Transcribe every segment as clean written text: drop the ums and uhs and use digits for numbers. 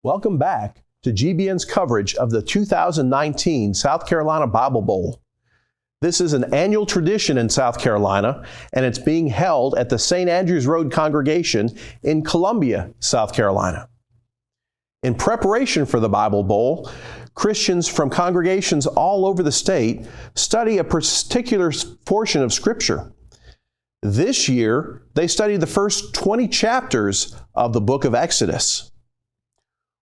Welcome back to GBN's coverage of the 2019 South Carolina Bible Bowl. This is an annual tradition in South Carolina, and it's being held at the St. Andrews Road Congregation in Columbia, South Carolina. In preparation for the Bible Bowl, Christians from congregations all over the state study a particular portion of Scripture. This year, they studied the first 20 chapters of the book of Exodus.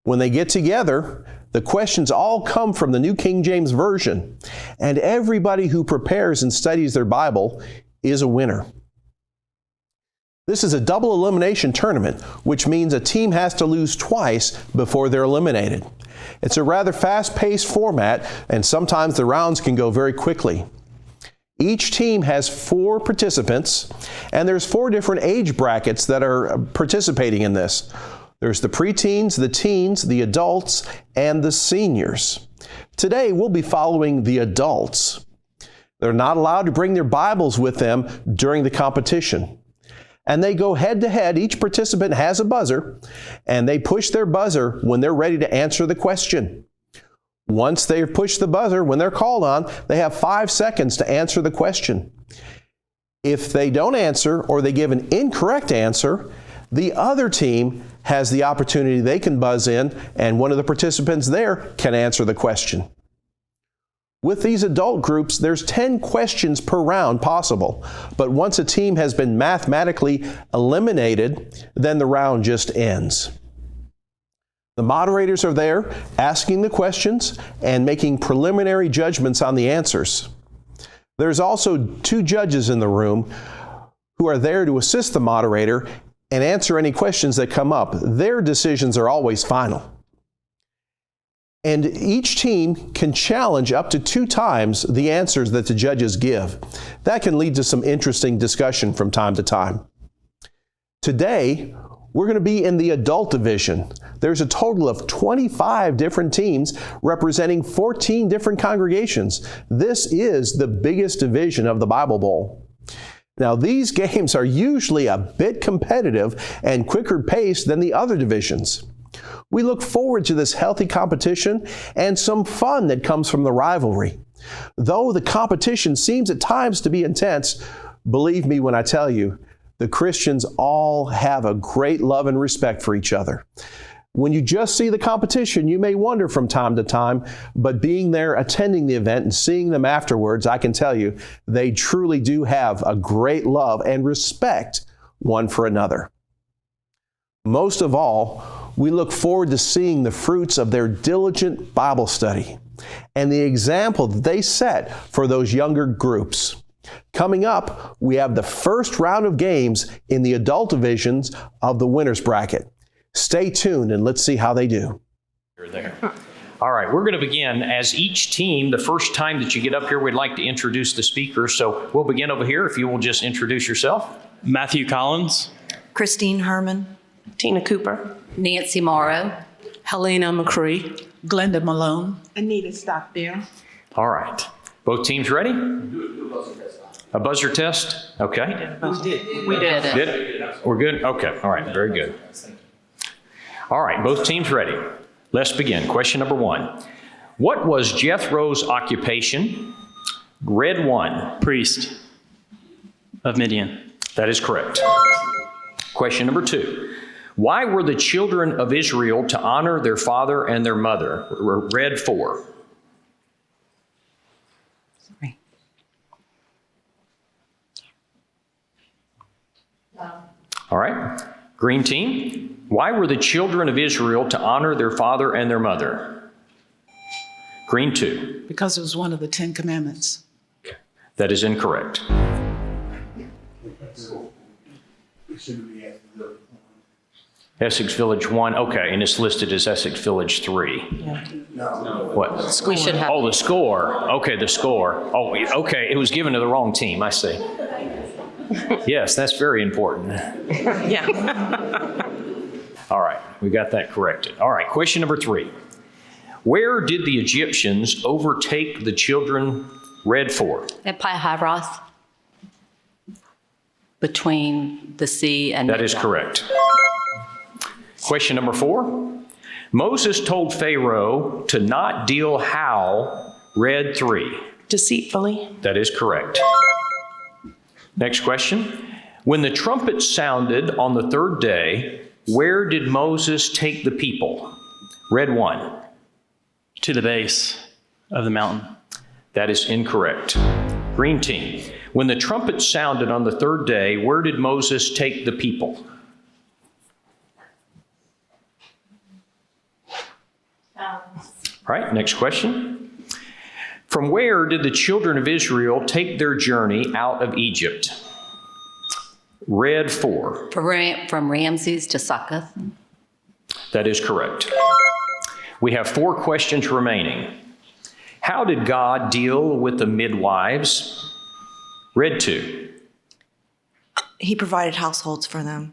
When they get together, the questions all come from the New King James Version, and everybody who prepares and studies their Bible is a winner. This is a double elimination tournament, which means a team has to lose twice before they're eliminated. It's a rather fast-paced format, and sometimes the rounds can go very quickly. Each team has 4 participants, and there's 4 different age brackets that are participating in this. There's the preteens, the teens, the adults, and the seniors. Today, we'll be following the adults. They're not allowed to bring their Bibles with them during the competition. And they go head-to-head. Each participant has a buzzer, and they push their buzzer when they're ready to answer the question. Once they've pushed the buzzer, when they're called on, they have 5 seconds to answer the question. If they don't answer or they give an incorrect answer, the other team has the opportunity. They can buzz in, and one of the participants there can answer the question. With these adult groups, there's 10 questions per round possible, but once a team has been mathematically eliminated, then the round just ends. The moderators are there asking the questions and making preliminary judgments on the answers. There's also 2 judges in the room who are there to assist the moderator and answer any questions that come up. Their decisions are always final. And each team can challenge up to 2 times the answers that the judges give. That can lead to some interesting discussion from time to time. Today, we're going to be in the adult division. There's a total of 25 different teams representing 14 different congregations. This is the biggest division of the Bible Bowl. Now, these games are usually a bit competitive and quicker paced than the other divisions. We look forward to this healthy competition and some fun that comes from the rivalry. Though the competition seems at times to be intense, believe me when I tell you, the Christians all have a great love and respect for each other. When you just see the competition, you may wonder from time to time, but being there, attending the event, and seeing them afterwards, I can tell you, they truly do have a great love and respect one for another. Most of all, we look forward to seeing the fruits of their diligent Bible study and the example that they set for those younger groups. Coming up, we have the first round of games in the adult divisions of the winners bracket. Stay tuned and let's see how they do. There. All right, we're going to begin as each team. The first time that you get up here, we'd like to introduce the speakers. So we'll begin over here. If you will just introduce yourself. Matthew Collins. Christine Herman. Tina Cooper. Nancy Morrow. Helena McCree. Glenda Malone. Anita Stockdale. All right. Both teams ready? A buzzer test? Okay. We did it. Did it? We're good? Okay. All right. Very good. All right. Both teams ready. Let's begin. Question number 1. What was Jethro's occupation? Red 1. Priest of Midian. That is correct. Question number 2. Why were the children of Israel to honor their father and their mother? Red 4. Sorry. All right. Green team. Why were the children of Israel to honor their father and their mother? Green 2. Because it was one of the 10 Commandments. That is incorrect. Essex Village 1. Okay, and it's listed as Essex Village 3. Yeah. What? We should have. Oh, the score. Okay, the score. Oh, okay. It was given to the wrong team. I see. Yes, that's very important. Yeah. All right, we got that corrected. All right, question number 3. Where did the Egyptians overtake the children? Red 4. At Pi-Hahiroth, between the sea and That is correct. Question number 4. Moses told Pharaoh to not deal how, red 3. Deceitfully. That is correct. Next question. When the trumpet sounded on the third day, where did Moses take the people? Red 1. To the base of the mountain. That is incorrect. Green team. When the trumpet sounded on the third day, where did Moses take the people? All right, next question. From where did the children of Israel take their journey out of Egypt? Red 4. From Ramses to Succoth. That is correct. We have 4 questions remaining. How did God deal with the midwives? Red 2. He provided households for them.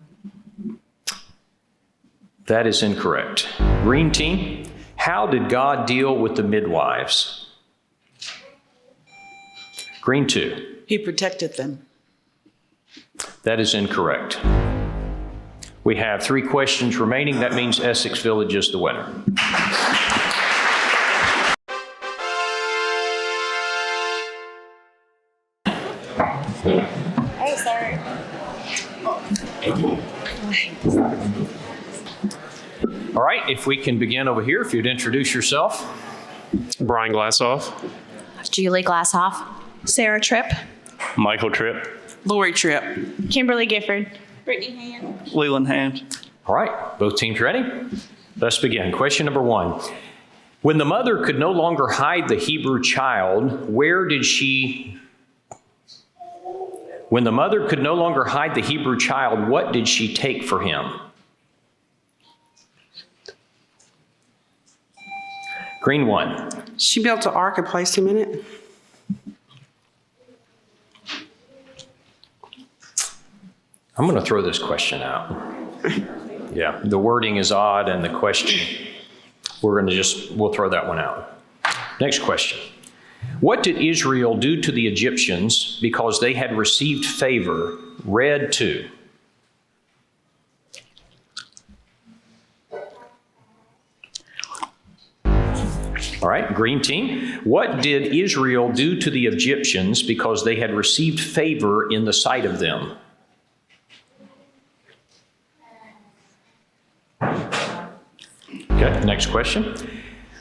That is incorrect. Green team, how did God deal with the midwives? Green 2. He protected them. That is incorrect. We have 3 questions remaining. That means Essex Village is the winner. Hey, sorry. All right, if we can begin over here, if you'd introduce yourself. Brian Glassoff. Julie Glasshoff. Sarah Tripp. Michael Tripp. Lori Tripp. Kimberly Gifford. Brittany Hand. Leland Hand. All right, both teams ready? Let's begin. Question number 1. When the mother could no longer hide the Hebrew child, When the mother could no longer hide the Hebrew child, what did she take for him? Green 1. She built an ark and placed him in it. I'm going to throw this question out. Yeah, the wording is odd and the question, we'll throw that one out. Next question. What did Israel do to the Egyptians because they had received favor? Red 2. All right, green team. What did Israel do to the Egyptians because they had received favor in the sight of them? Okay, next question.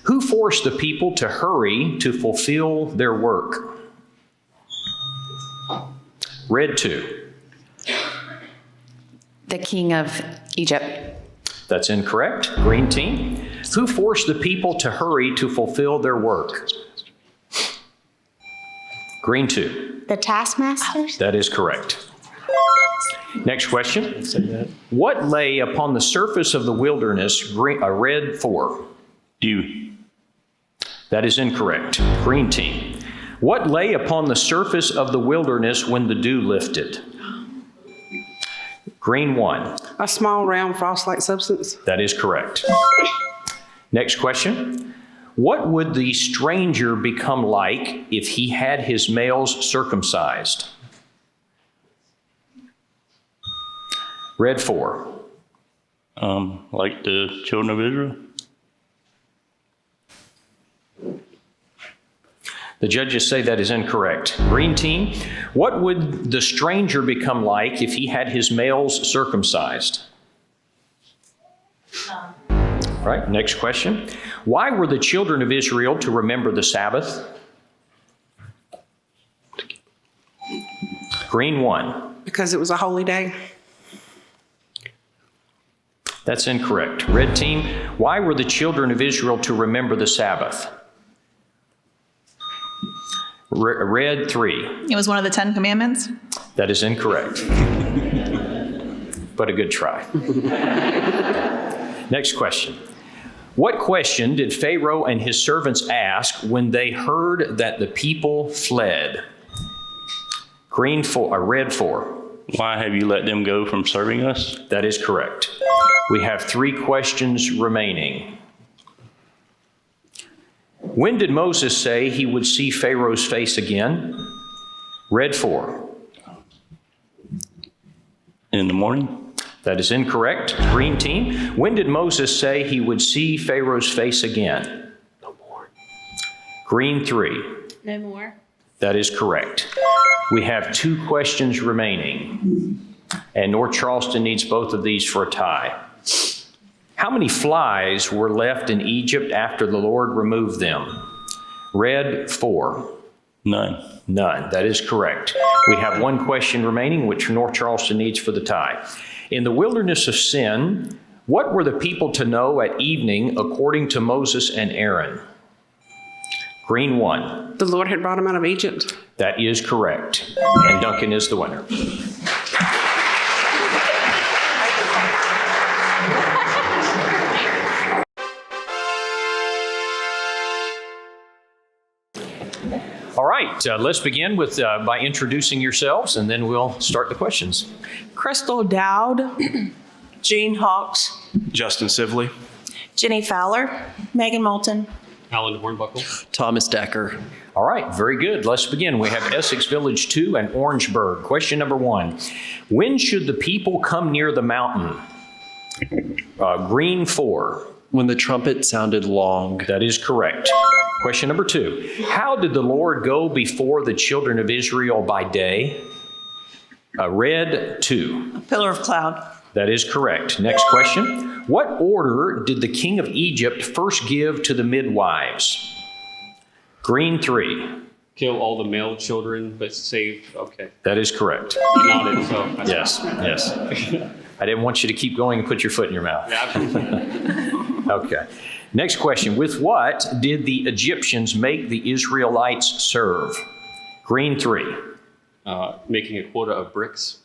Who forced the people to hurry to fulfill their work? Red 2. The king of Egypt. That's incorrect. Green team. Who forced the people to hurry to fulfill their work? Green 2. The taskmasters. That is correct. Next question. What lay upon the surface of the wilderness? Red 4. Dew. That is incorrect. Green team. What lay upon the surface of the wilderness when the dew lifted? Green 1. A small, round, frost-like substance. That is correct. Next question. What would the stranger become like if he had his males circumcised? Red 4. Like the children of Israel. The judges say that is incorrect. Green team, what would the stranger become like if he had his males circumcised? All right, next question. Why were the children of Israel to remember the Sabbath? Green 1. Because it was a holy day. That's incorrect. Red team, why were the children of Israel to remember the Sabbath? Red 3. It was one of the 10 Commandments. That is incorrect. But a good try. Next question. What question did Pharaoh and his servants ask when they heard that the people fled? Red 4. Why have you let them go from serving us? That is correct. We have 3 questions remaining. When did Moses say he would see Pharaoh's face again? Red 4. In the morning? That is incorrect. Green team, when did Moses say he would see Pharaoh's face again? No more. Green 3. No more. That is correct. We have 2 questions remaining, and North Charleston needs both of these for a tie. How many flies were left in Egypt after the Lord removed them? Red 4. None. None. That is correct. We have 1 question remaining, which North Charleston needs for the tie. In the wilderness of Sin, what were the people to know at evening according to Moses and Aaron? Green 1. The Lord had brought him out of Egypt. That is correct. And Duncan is the winner. All right, let's begin with by introducing yourselves, and then we'll start the questions. Crystal Dowd. Jean Hawks. Justin Sibley. Jenny Fowler. Megan Moulton. Alan Hornbuckle. Thomas Decker. All right, very good. Let's begin. We have Essex Village 2 and Orangeburg. Question number 1. When should the people come near the mountain? Green 4. When the trumpet sounded long. That is correct. Question number 2. How did the Lord go before the children of Israel by day? Red 2. A pillar of cloud. That is correct. Next question. What order did the king of Egypt first give to the midwives? Green 3. Kill all the male children, but save. Okay. That is correct. You nodded, so. Yes, yes. I didn't want you to keep going and put your foot in your mouth. Yeah, absolutely. Okay. Next question. With what did the Egyptians make the Israelites serve? Green 3. Making a quota of bricks.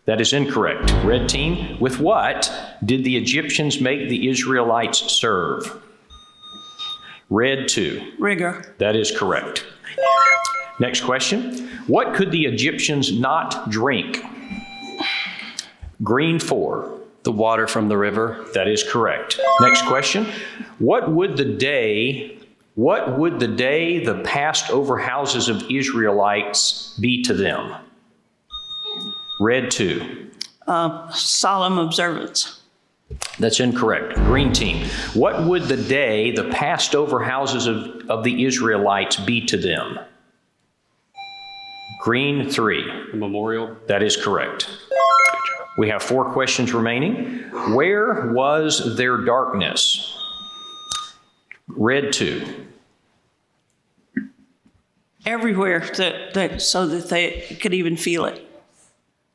That is incorrect. Red team. With what did the Egyptians make the Israelites serve? Red 2. Rigor. That is correct. Next question. What could the Egyptians not drink? Green 4. The water from the river. That is correct. Next question. What would the day the passed over houses of Israelites be to them? Red 2. Solemn observance. That's incorrect. Green team. What would the day the passed over houses of the Israelites be to them? Green 3. A memorial. That is correct. We have 4 questions remaining. Where was their darkness? Red 2. Everywhere so that they could even feel it.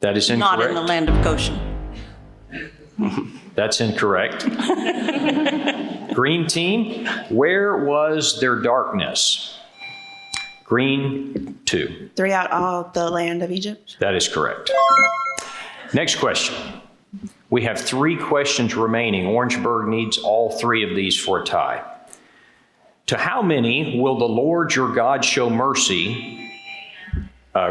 That is incorrect. Not in the land of Goshen. That's incorrect. Green team, where was their darkness? Green 2. Throughout all the land of Egypt. That is correct. Next question. We have 3 questions remaining. Orangeburg needs all 3 of these for a tie. To how many will the Lord your God show mercy?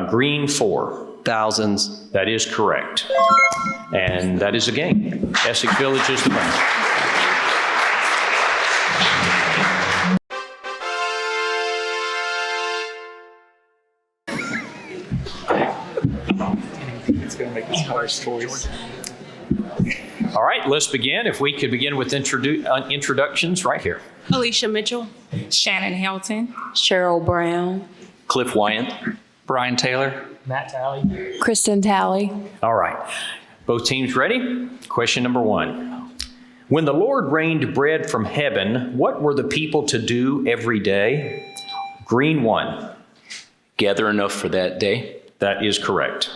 Green 4. Thousands. That is correct. And that is a game. Essex Village is the winner. All right, let's begin. If we could begin with introductions right here. Alicia Mitchell. Shannon Helton. Cheryl Brown. Cliff Wyant. Brian Taylor. Kristen Talley. All right. Both teams ready? Question number 1. When the Lord rained bread from heaven, what were the people to do every day? Green 1. Gather enough for that day. That is correct.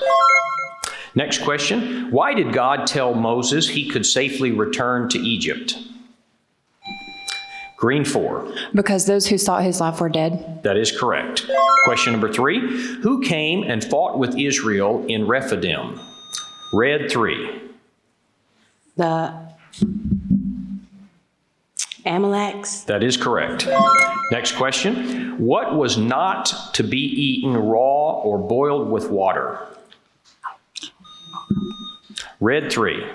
Next question. Why did God tell Moses he could safely return to Egypt? Green 4. Because those who sought his life were dead. That is correct. Question number 3. Who came and fought with Israel in Rephidim? Red 3. The Amaleks. That is correct. Next question. What was not to be eaten raw or boiled with water? Red 3.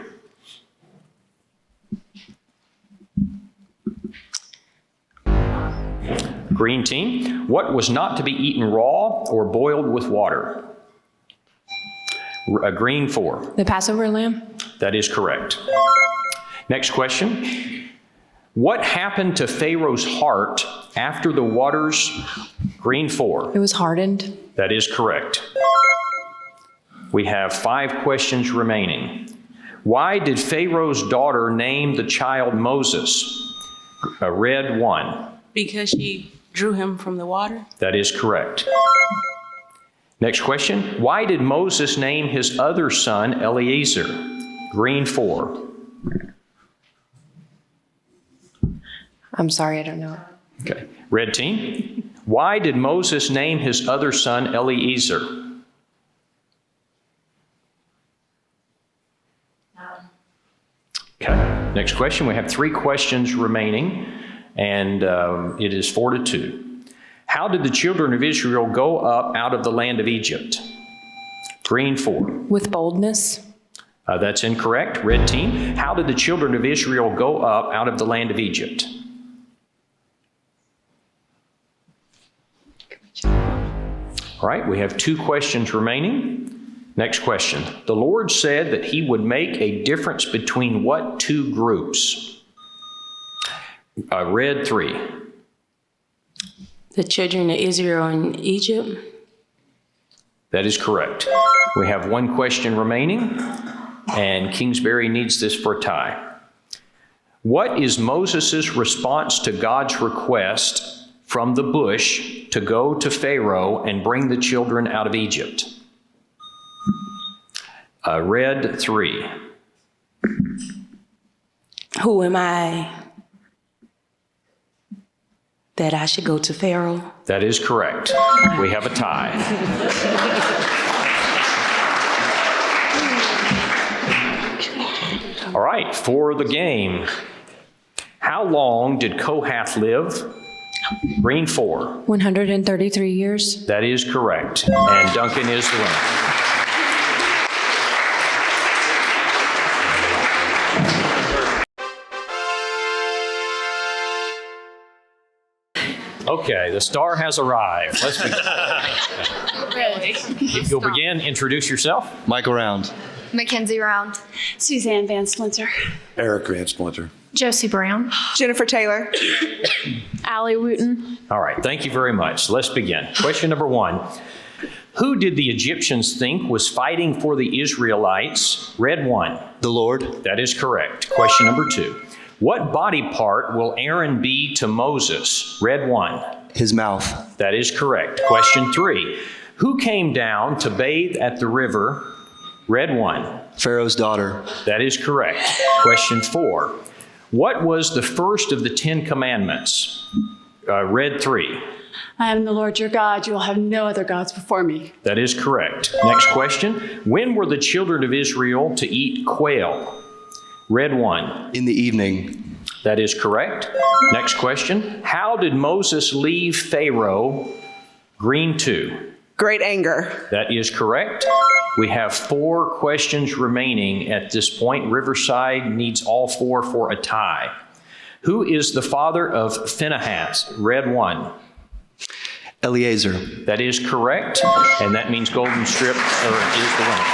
Green team. What was not to be eaten raw or boiled with water? Green 4. The Passover lamb? That is correct. Next question. What happened to Pharaoh's heart after the waters? Green 4. It was hardened. That is correct. We have 5 questions remaining. Why did Pharaoh's daughter name the child Moses? Red 1. Because she drew him from the water. That is correct. Next question. Why did Moses name his other son Eliezer? Green 4. I'm sorry, I don't know. Okay. Red team. Why did Moses name his other son Eliezer? Okay. Next question. We have 3 questions remaining, and it is 4-2. How did the children of Israel go up out of the land of Egypt? Green 4. With boldness? That's incorrect. Red team. How did the children of Israel go up out of the land of Egypt? All right, we have 2 questions remaining. Next question. The Lord said that he would make a difference between what 2 groups? Red 3. The children of Israel in Egypt. That is correct. We have 1 question remaining, and Kingsbury needs this for a tie. What is Moses' response to God's request from the bush to go to Pharaoh and bring the children out of Egypt? Red 3. Who am I that I should go to Pharaoh? That is correct. We have a tie. All right, for the game. How long did Kohath live? Green 4. 133 years. That is correct. And Duncan is the winner. Okay, the star has arrived. Let's begin. If you'll begin, introduce yourself. Michael Round. Mackenzie Round. Suzanne Van Splinter. Eric Van Splinter. Josie Brown. Jennifer Taylor. Allie Wooten. All right, thank you very much. Let's begin. Question number 1. Who did the Egyptians think was fighting for the Israelites? Red 1. The Lord. That is correct. Question number 2. What body part will Aaron be to Moses? Red 1. His mouth. That is correct. Question 3. Who came down to bathe at the river? Red 1. Pharaoh's daughter. That is correct. Question 4. What was the first of the 10 commandments? Red 3. I am the Lord your God. You will have no other gods before me. That is correct. Next question. When were the children of Israel to eat quail? Red 1. In the evening. That is correct. Next question. How did Moses leave Pharaoh? Green 2. Great anger. That is correct. We have 4 questions remaining at this point. Riverside needs all 4 for a tie. Who is the father of Phinehas? Red 1. Eliezer. That is correct. And that means Golden Strip is the winner.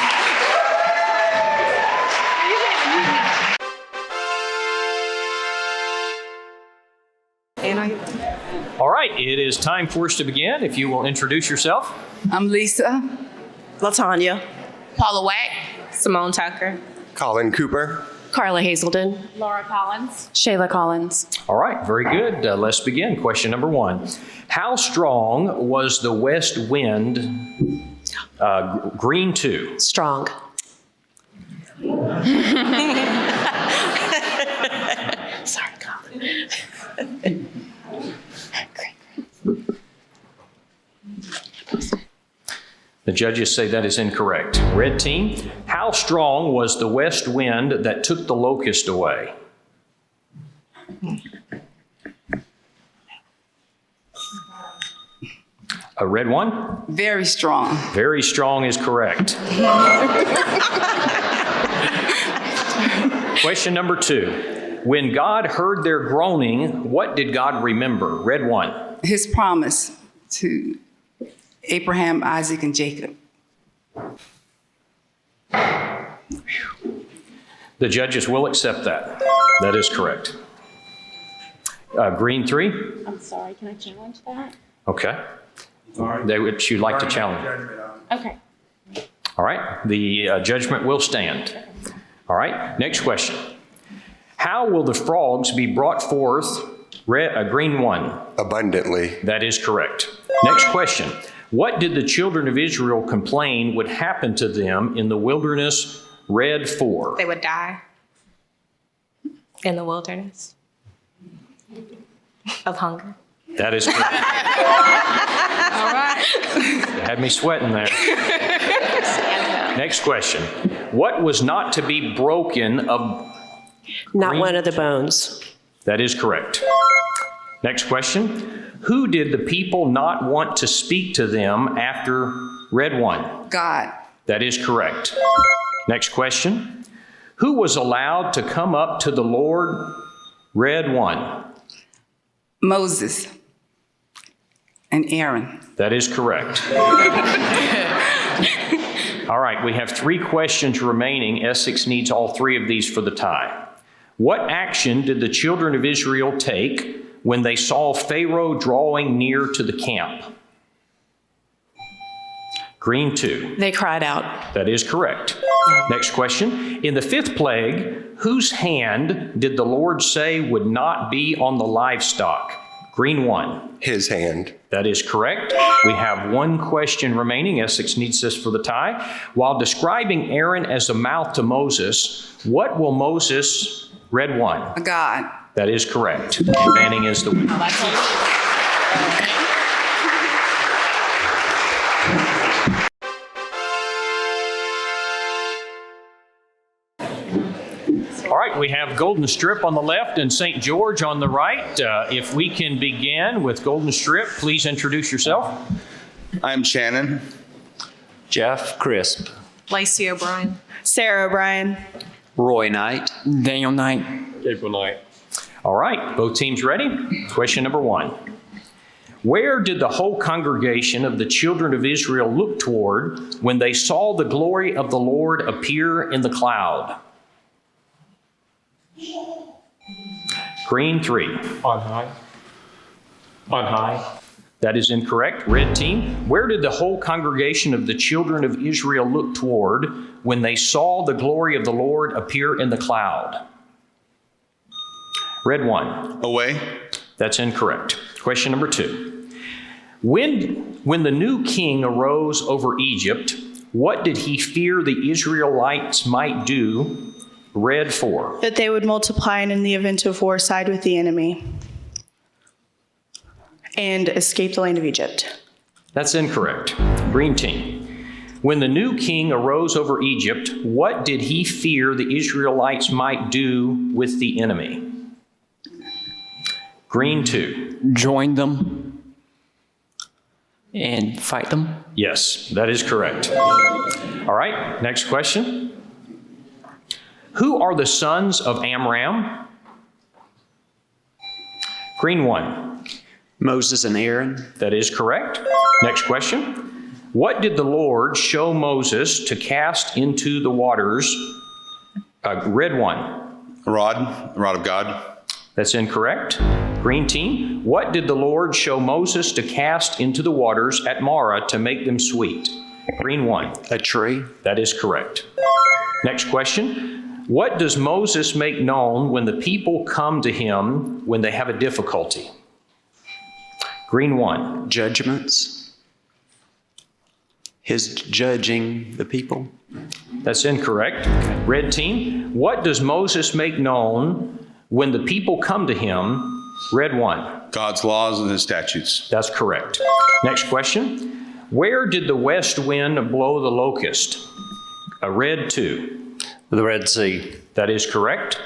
All right, it is time for us to begin. If you will introduce yourself. I'm Lisa. LaTanya. Paula Wack. Simone Tucker. Colin Cooper. Carla Hazelden. Laura Collins. Shayla Collins. All right, very good. Let's begin. Question number 1. How strong was the west wind? Green 2. Strong. Sorry, Colin. The judges say that is incorrect. Red team, how strong was the west wind that took the locust away? A red 1? Very strong. Very strong is correct. Question number 2. When God heard their groaning, what did God remember? Red 1. His promise to Abraham, Isaac, and Jacob. The judges will accept that. That is correct. Green 3? I'm sorry, can I challenge that? Okay. Would you like to challenge? Okay. All right. The judgment will stand. All right. Next question. How will the frogs be brought forth? Green 1. Abundantly. That is correct. Next question. What did the children of Israel complain would happen to them in the wilderness? Red 4. They would die in the wilderness of hunger. That is correct. All right. You had me sweating there. Next question. What was not to be broken of... Not one of the bones. That is correct. Next question. Who did the people not want to speak to them after Red 1? God. That is correct. Next question. Who was allowed to come up to the Lord? Red 1. Moses and Aaron. That is correct. All right, we have 3 questions remaining. Essex needs all 3 of these for the tie. What action did the children of Israel take when they saw Pharaoh drawing near to the camp? Green 2. They cried out. That is correct. Next question. In the 5th plague, whose hand did the Lord say would not be on the livestock? Green 1. His hand. That is correct. We have 1 question remaining. Essex needs this for the tie. While describing Aaron as a mouth to Moses, what will Moses... Red 1. God. That is correct. Manning is the winner. All right, we have Golden Strip on the left and St. George on the right. If we can begin with Golden Strip, please introduce yourself. I'm Shannon. Jeff Crisp. Lacey O'Brien. Sarah O'Brien. Roy Knight. Daniel Knight. Gabriel Knight. All right, both teams ready? Question number 1. Where did the whole congregation of the children of Israel look toward when they saw the glory of the Lord appear in the cloud? Green 3. On high. On high. That is incorrect. Red team. Where did the whole congregation of the children of Israel look toward when they saw the glory of the Lord appear in the cloud? Red 1. Away. That's incorrect. Question number 2. When the new king arose over Egypt, what did he fear the Israelites might do? Red 4. That they would multiply and in the event of war side with the enemy and escape the land of Egypt. That's incorrect. Green team. When the new king arose over Egypt, what did he fear the Israelites might do with the enemy? Green 2. Join them and fight them. Yes, that is correct. All right, next question. Who are the sons of Amram? Green 1. Moses and Aaron. That is correct. Next question. What did the Lord show Moses to cast into the waters? Red 1. A rod of God. That's incorrect. Green team. What did the Lord show Moses to cast into the waters at Marah to make them sweet? Green 1. A tree. That is correct. Next question. What does Moses make known when the people come to him when they have a difficulty? Green 1. Judgments. His judging the people. That's incorrect. Red team. What does Moses make known when the people come to him? Red 1. God's laws and his statutes. That's correct. Next question. Where did the west wind blow the locust? Red 2. The Red Sea. That is correct.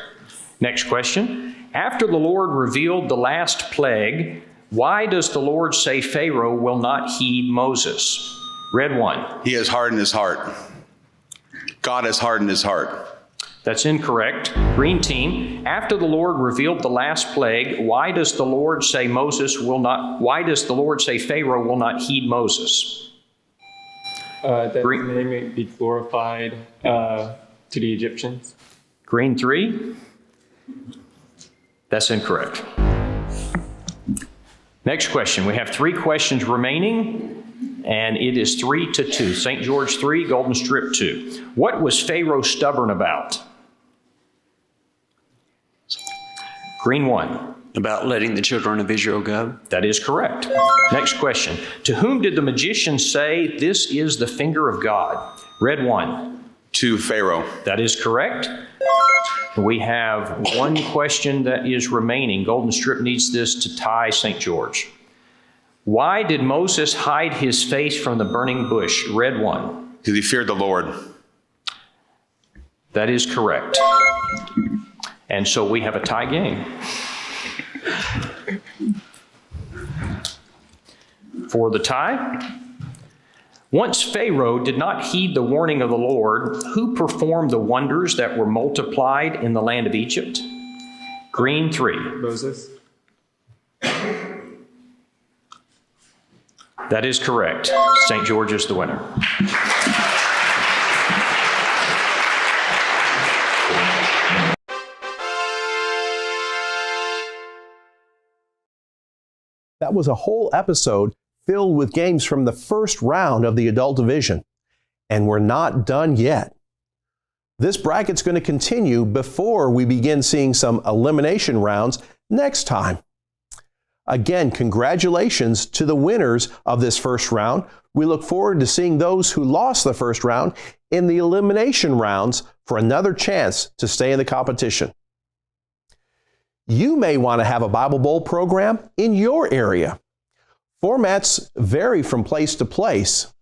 Next question. After the Lord revealed the last plague, why does the Lord say Pharaoh will not heed Moses? Red 1. He has hardened his heart. God has hardened his heart. That's incorrect. Green team. After the Lord revealed the last plague, why does the Lord say Pharaoh will not heed Moses? That his name may be glorified to the Egyptians. Green 3. That's incorrect. Next question. We have 3 questions remaining, and it is 3-2. St. George 3, Golden Strip 2. What was Pharaoh stubborn about? Green 1. About letting the children of Israel go. That is correct. Next question. To whom did the magician say, "This is the finger of God"? Red 1. To Pharaoh. That is correct. We have 1 question that is remaining. Golden Strip needs this to tie St. George. Why did Moses hide his face from the burning bush? Red 1. Because he feared the Lord. That is correct. And so we have a tie game. For the tie, once Pharaoh did not heed the warning of the Lord, who performed the wonders that were multiplied in the land of Egypt? Green 3. Moses. That is correct. St. George is the winner. That was a whole episode filled with games from the first round of the adult division. And we're not done yet. This bracket's going to continue before we begin seeing some elimination rounds next time. Again, congratulations to the winners of this first round. We look forward to seeing those who lost the first round in the elimination rounds for another chance to stay in the competition. You may want to have a Bible Bowl program in your area. Formats vary from place to place.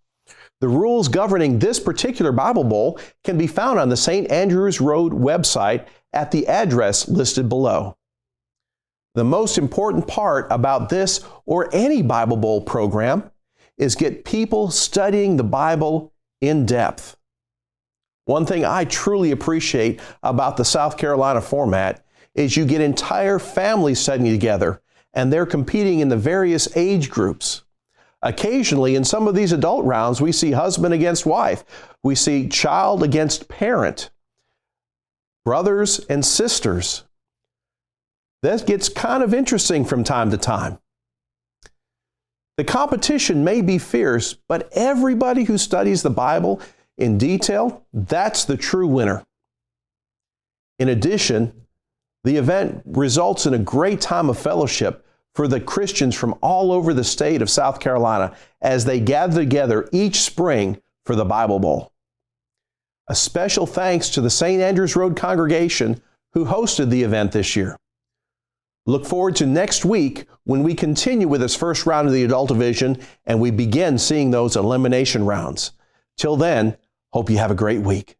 The rules governing this particular Bible Bowl can be found on the St. Andrews Road website at the address listed below. The most important part about this or any Bible Bowl program is get people studying the Bible in depth. One thing I truly appreciate about the South Carolina format is you get entire families studying together, and they're competing in the various age groups. Occasionally, in some of these adult rounds, we see husband against wife. We see child against parent, brothers and sisters. That gets kind of interesting from time to time. The competition may be fierce, but everybody who studies the Bible in detail, that's the true winner. In addition, the event results in a great time of fellowship for the Christians from all over the state of South Carolina as they gather together each spring for the Bible Bowl. A special thanks to the St. Andrews Road congregation who hosted the event this year. Look forward to next week when we continue with this first round of the adult division and we begin seeing those elimination rounds. Till then, hope you have a great week.